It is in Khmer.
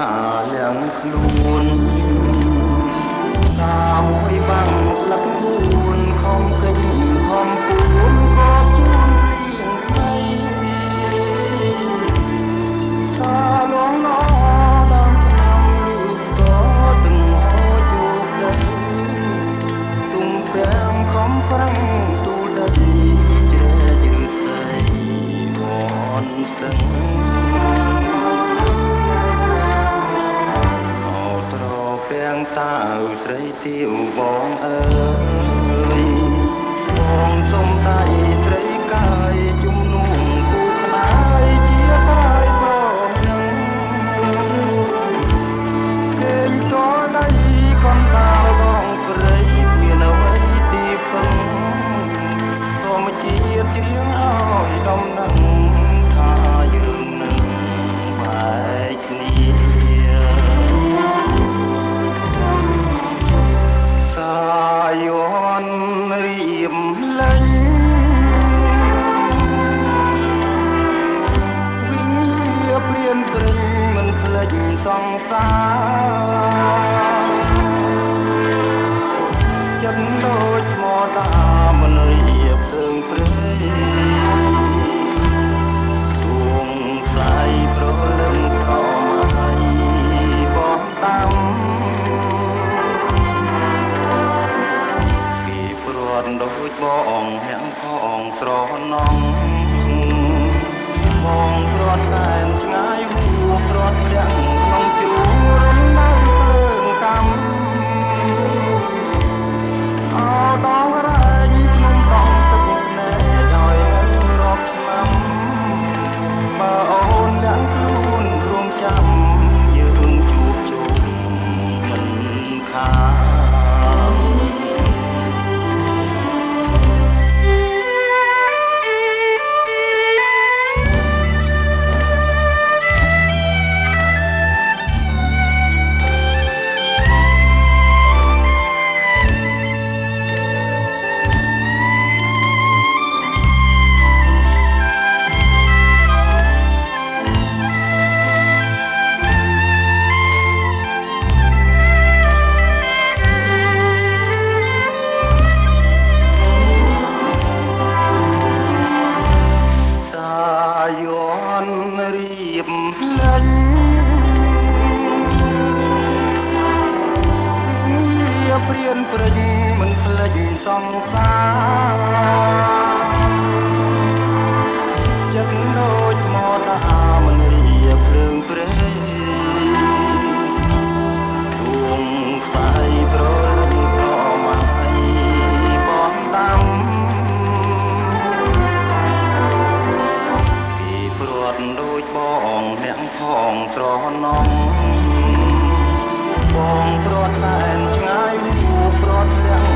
ទាំងខ្លួនតាមួយបាំងស្លឹកគួនខំកិញខំគួនក៏ជូនព្រៀងថ្ងៃតាលងឡដើមឆ្នាំលឺក៏ទាំងហោជោគដីទុំទាំងខំប្រឹងទូលដីជ្រែយឺស្អីអនស្ទឹងតាវស្រីទាវបងអើយបងសុំដៃស្រីកាយជំនុំគូខ្លាយជាកាយបងនឹងគេចោលដៃកនដាលបងព្រៃមានអ្វីទីពឹងធម្មជាតិជ្រៀងឲ្យដំណឹងថាយើងនឹងបែកគ្នាយន់រៀមលេងវិញ្ញាព្រៀនព្រឹងមិនភ្លេចសង្សារចិត្តដូចថ្មតាមិនរៀបភ្លើងព្រៃដួងស្លាយប្រលឹងខំឲ្យបងតាមដូចបងទាំងផងស្រណងបងព្រាត់តែនឆ្ងាយហួរព្រាត់ទាំងក្នុងជួររំនៅភ្លើងកម្មអោដងរែងខ្ញុំបងទឹកស្នេហ៍ឲ្យរាប់ឆ្នាំបើអូនទាំងខ្លួនរួមចាំយើងជួបជុំមិនខារៀបលេងវាព្រៀនព្រឹងមិនភ្លេចសង្សារចិត្តដូចមកតាមិនរៀបភ្លើងព្រៃដួងស្អីប្រលឹងក៏មកបងតាមដូចបងអ្នកផងស្រណងបងព្រាត់តែនឆ្ងាយហួរព្រាត់ទាំង